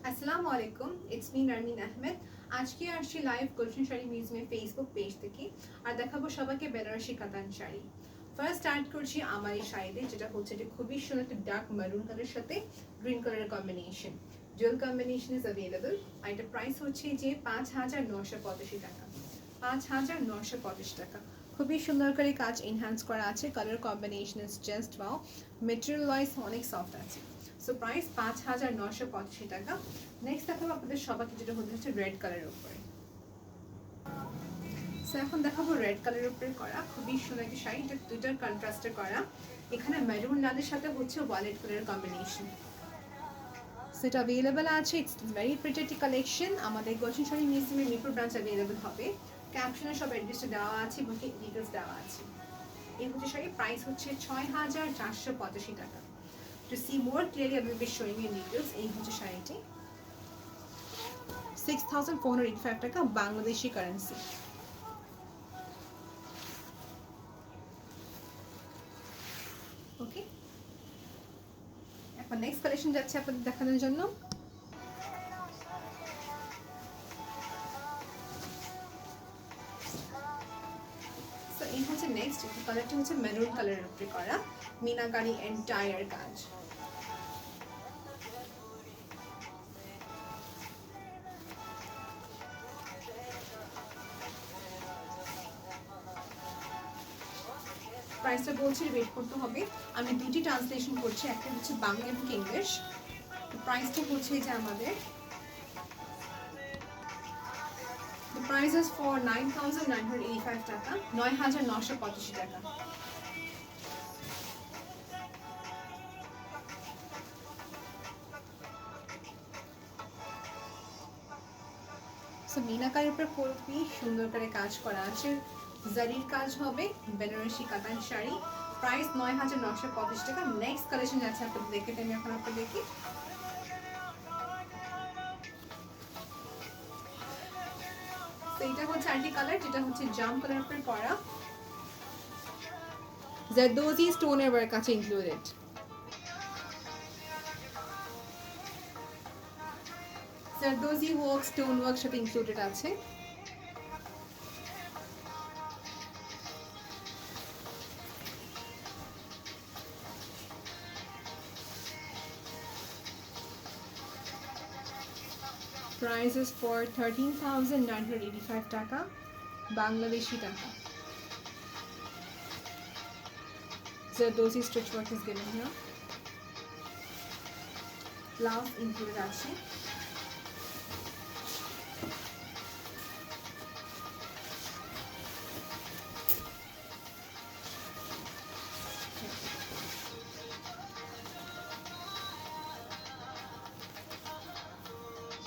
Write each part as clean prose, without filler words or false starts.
আসসালামু আলাইকুম, it's me নারমিন Ahmed. আজকে আসছি লাইভ গুলশন শাড়ি মিউজিয়ামের ফেসবুক পেজ থেকে, আর দেখাবো সবাইকে বেনারসি কাতান শাড়ি। ফার্স্ট স্টার্ট করছি আমার এই শাড়িতে, যেটা হচ্ছে যে খুবই সুন্দর একটা ডার্ক মারুন কালারের সাথে গ্রিন কালারের combination. Jewel combination is available. আর এটা প্রাইস হচ্ছে যে 5,985 টাকা। 5,985 টাকা। খুবই সুন্দর করে কাজ এনহ্যান্স করা আছে, colour combination is just wow. Material wise অনেক সফট আছে। সো প্রাইস 5,985 টাকা। নেক্সট দেখাবো আপনাদের সবাইকে, যেটা হচ্ছে রেড কালারের উপরে। সো এখন দেখাবো রেড কালারের উপরে করা খুবই সুন্দর একটা শাড়ি, এটা দুইটার কন্ট্রাস্টে করা। এখানে মেরুন লালের সাথে হচ্ছে ওয়ালেট কালারের কম্বিনেশন। সো এটা অ্যাভেলেবেল আছে, ইটস ভেরি প্রিটি কালেকশন। আমাদের গুলশন শাড়ি মিউজিয়ামের মিরপুর ব্রাঞ্চ অ্যাভেলেবেল হবে। ক্যাপশনে সব অ্যাড্রেসটা দেওয়া আছে এবং ডিটেলস দেওয়া আছে। এই হচ্ছে শাড়ি, প্রাইস হচ্ছে 6,485 টাকা। To see more clearly, I will be showing you details. এই হচ্ছে শাড়িটি 6,485 টাকা বাংলাদেশি কারেন্সি। ওকে, এখন নেক্সট কালেকশন যাচ্ছে আপনাদের দেখানোর জন্য। সো এই হচ্ছে নেক্সট কালারটা, হচ্ছে মেরুন কালারের উপরে করা মিনাকারি এন্টায়ার কাজ। প্রাইসটা বলছি, ওয়েট করতে হবে। আমি দুটি ট্রান্সলেশন করছি, একটা হচ্ছে বাংলা এবং ইংলিশ। প্রাইসটা হচ্ছে যে আমাদের The price is for 9,985 টাকা, 9,985 টাকা। সো মিনাকারির উপর খুবই সুন্দর করে কাজ করা আছে, জারির কাজ হবে, বেনারসি কাতান শাড়ি। প্রাইস 9,985 টাকা। নেক্সট কালেকশন যাচ্ছে আপনাদের দেখে, আমি এখন আপনাদের দেখি। তো এটা হচ্ছে আরেকটি কালার, যেটা হচ্ছে জাম কালার উপর করা, জারদোজি স্টোনের ওয়ার্ক আছে included. Zardozi work, stone work সাথে ইনক্লুডেড আছে। Price is for 13,985 টাকা বাংলাদেশি টাকা। Zardozi stitch work is given here. Blouse included আছে।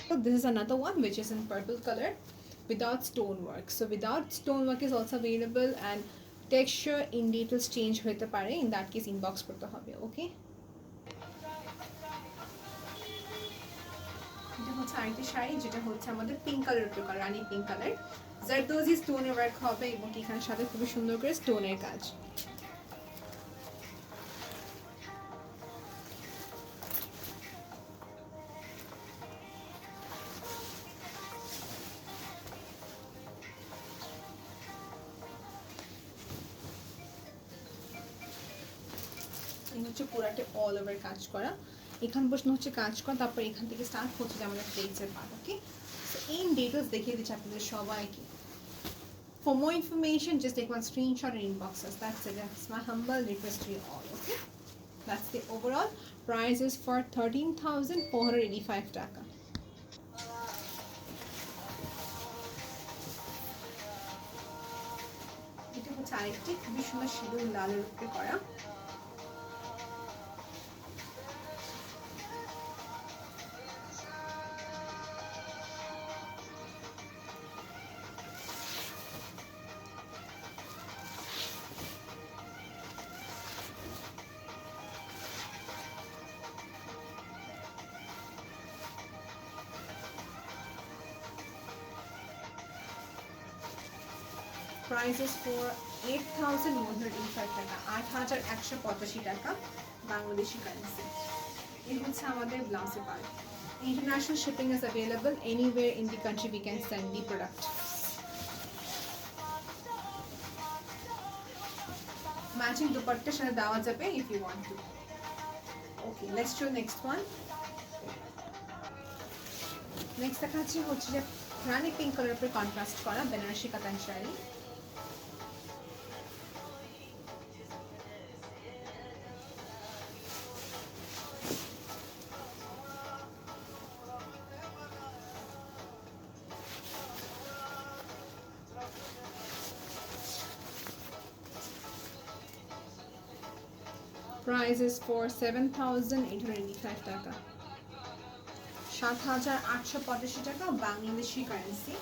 So this is another one which is in purple color without stonework. So without stonework is also available, and texture in details change হতে পারে, in that case inbox করতে হবে। ওকে, এটা হচ্ছে আরেকটি শাড়ি, যেটা হচ্ছে আমাদের পিঙ্ক কালার উপর করা, রানী পিঙ্ক কালার। জারদোজি স্টোনের ওয়ার্ক হবে এবং এখানে সাথে খুবই সুন্দর করে স্টোনের কাজ। এই হচ্ছে পুরাটা অল ওভার কাজ করা, এখান বসে হচ্ছে কাজ করা, তারপর এখান থেকে স্টার্ট হচ্ছে যে আমাদের প্লেটসের part. Okay, so in details দেখিয়ে দিচ্ছি আপনাদের সবাইকে। For more information, just take one screenshot and inbox us. That's it. That's my humble request to you all. Okay, that's the overall price is for 13,485 টাকা। এটা হচ্ছে আরেকটি খুবই সুন্দর সিঁদুর লালের উপরে করা। Price is for 8,185 টাকা, 8,185 টাকা বাংলাদেশি কারেন্সি। এই হচ্ছে আমাদের ব্লাউজের part. International shipping is available anywhere in the country. We can send the product. Matching dupatta share dawa jabe if you want to. Okay, let's show next one. Next দেখাচ্ছি হচ্ছে যে রানী pink colour উপরে contrast করা Banarasi katan sari. Price is for 7,885 টাকা, 7,885 টাকা Bangladeshi currency.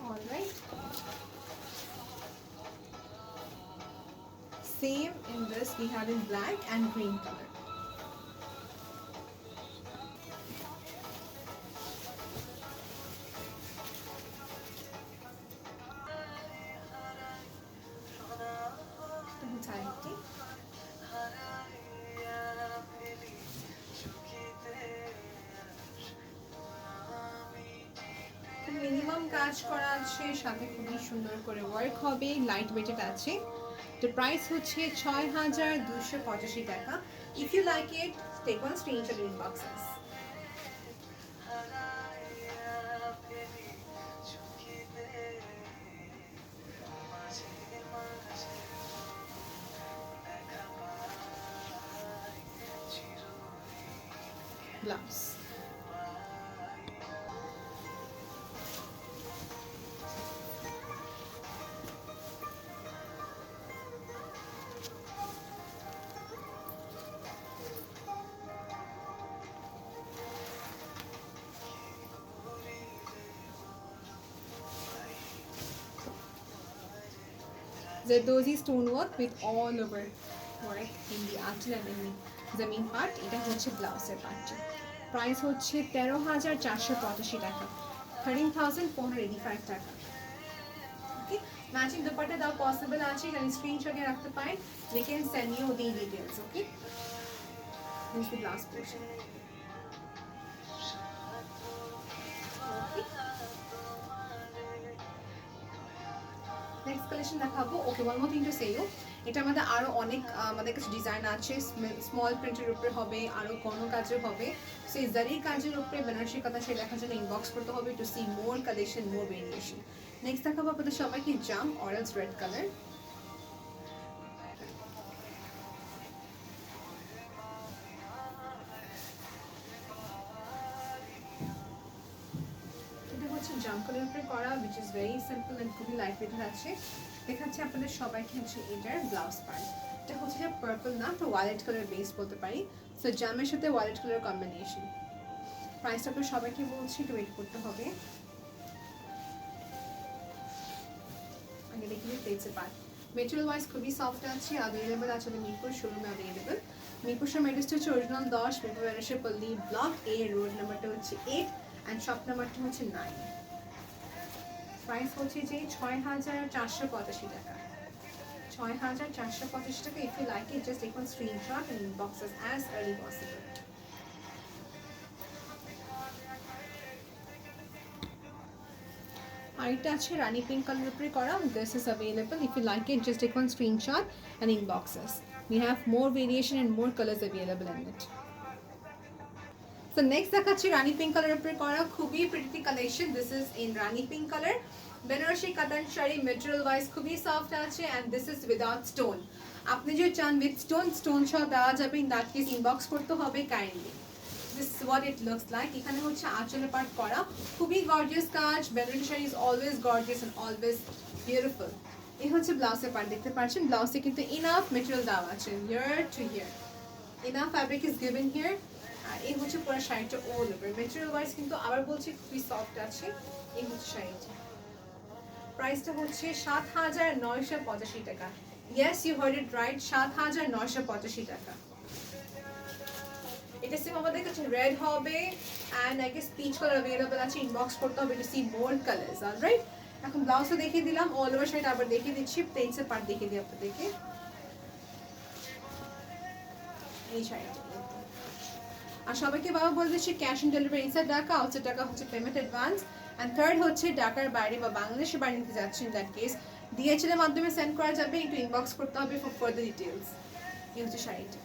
Alright, same in this we have in black and green color. Minimum কাজ করা আছে, সাথে খুবই সুন্দর করে ওয়ার্ক হবে, লাইট ওয়েটেড আছে। The price হচ্ছে 6,285 টাকা। If you like it, take one screenshot and inbox us. Blouse. Zardozi stonework with all over work in the artel and in the zameen part. এটা হচ্ছে ব্লাউজের পার্টটি। প্রাইস হচ্ছে 13,485 টাকা, 13,485 টাকা। ওকে, ম্যাচিং দুপাট্টা দাও পসিবল আছে, কারণ স্ক্রিনশটে রাখতে পারেন। We can send you the details. Okay, this is the last portion. Next collection দেখাবো। Okay, one more thing to say you, এটা আমাদের আরো অনেক আমাদের কাছে ডিজাইন আছে। স্মল প্রিন্টের উপরে হবে, আরো কোন কাজের হবে। সো এই জারি কাজের উপরে বেনারসি কাতান শাড়ি দেখার জন্য ইনবক্স করতে হবে to see more collection, more variation. Next দেখাবো আপনাদের সবাইকে জাম অরেঞ্জ রেড কালার। জাম কালার উপরে করা, which is very simple and খুবই লাইট ওয়েট আছে। দেখাচ্ছি আপনাদের সবাইকে হচ্ছে এটার ব্লাউজ পার্ট। এটা হচ্ছে যে পার্পল না, তো ওয়ালেট কালার বেস বলতে পারি। সো জামের সাথে ওয়ালেট কালার কম্বিনেশন। প্রাইসটা আপনাদের সবাইকে বলছি, একটু ওয়েট করতে হবে। আগে দেখি প্লেটসের পার্ট। মেটেরিয়াল ওয়াইজ খুবই সফট আছে, অ্যাভেলেবল আছে মিরপুর শোরুমে অ্যাভেলেবল। মিরপুর শোরুম অ্যাড্রেসটা হচ্ছে অরিজিনাল 10 মিরপুর বেনারসি পল্লী ব্লক এ, রোড নাম্বারটা হচ্ছে 8 অ্যান্ড শপ নাম্বারটা হচ্ছে 9। প্রাইস হচ্ছে যে 6,485 টাকা, 6,485 টাকা। If you like it, just take one screenshot and inbox us as early possible. আরেকটা আছে রানী পিঙ্ক কালার উপরে করা। This is available. If you like it, just take one screenshot and inbox us. We have more variation and more colors available in it. So next দেখাচ্ছি রানী pink colour উপরে করা খুবই pretty collection. This is in rani pink colour, Benarasi katan sari. Material wise খুবই soft আছে and this is without stone. আপনি যদি চান with stone সহ দেওয়া যাবে, ইন দ্যাট কেস ইনবক্স করতে হবে kindly. This is what it looks like. এখানে হচ্ছে আঁচলের পার্ট করা, খুবই গর্জিয়াস কাজ। Banarasi sari is always gorgeous and always beautiful. এই হচ্ছে ব্লাউজের পার্ট, দেখতে পাচ্ছেন ব্লাউজে কিন্তু ইনাফ মেটেরিয়াল দেওয়া আছে, here to here enough fabric is given here. আর এই হচ্ছে পুরো শাড়িটা অল ওভার। মেটেরিয়াল ওয়াইজ কিন্তু আবার বলছি খুবই সফট আছে। এই হচ্ছে শাড়িটা, প্রাইসটা হচ্ছে 7,985 টাকা। Yes, you heard it right, 7,985 টাকা। এটা সেম আমাদের কাছে রেড হবে and I guess peach colour available আছে, ইনবক্স করতে হবে to see more colours. Alright, এখন ব্লাউজটা দেখিয়ে দিলাম, অল ওভার শাড়িটা আবার দেখিয়ে দিচ্ছি, প্লেটসের পার্ট দেখিয়ে দিই আপনাদেরকে। এই শাড়িটা আর সবাইকে বাবা বলে দিচ্ছি cash on delivery inside Dhaka, outside Dhaka হচ্ছে পেমেন্ট অ্যাডভান্স, অ্যান্ড থার্ড হচ্ছে ঢাকার বাইরে বা বাংলাদেশের বাইরে নিতে যাচ্ছেন দ্যাট কেস ডিএচএল এর মাধ্যমে সেন্ড করা যাবে, একটু ইনবক্স করতে হবে ফর ফার্দার ডিটেলস। এই হচ্ছে শাড়িটা।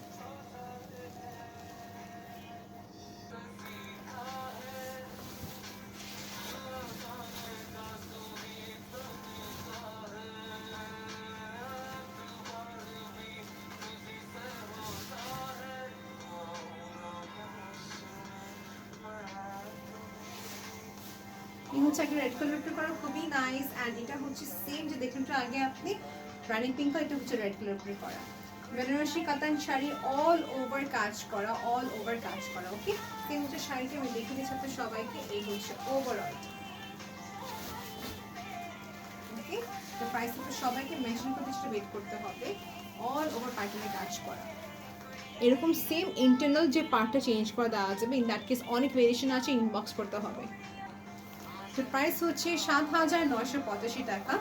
এই হচ্ছে একটা রেড কালার উপরে করা, খুবই নাইস। অ্যান্ড এটা হচ্ছে সেম যে দেখলেন তো আগে আপনি রানিং পিঙ্ক, এটা হচ্ছে রেড কালার উপরে করা বেনারসি কাতান শাড়ি, অল ওভার কাজ করা, অল ওভার কাজ করা। ওকে, সেম হচ্ছে শাড়িটা আমি দেখিয়ে দিচ্ছি আপনাদের সবাইকে। এই হচ্ছে ওভারঅল। ওকে, তো প্রাইস তো সবাইকে মেনশন করতে সেটা ওয়েট করতে হবে। অল ওভার প্যাটার্নে কাজ করা, এরকম সেম ইন্টারনাল যে পার্টটা চেঞ্জ করে দেওয়া যাবে, ইন দ্যাট কেস অনেক ভেরিয়েশন আছে, ইনবক্স করতে হবে। The price হচ্ছে 7,985 টাকা।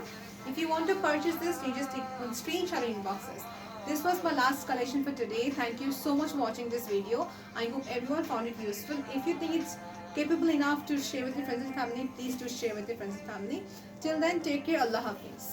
If you want to purchase this, you just take one screenshot in boxes. This was my last collection for today. Thank you so much for watching this video. I hope everyone found it useful. If you think it's capable enough to share with your friends and family, please do share with your friends and family. Till then, take care. Allah Hafiz.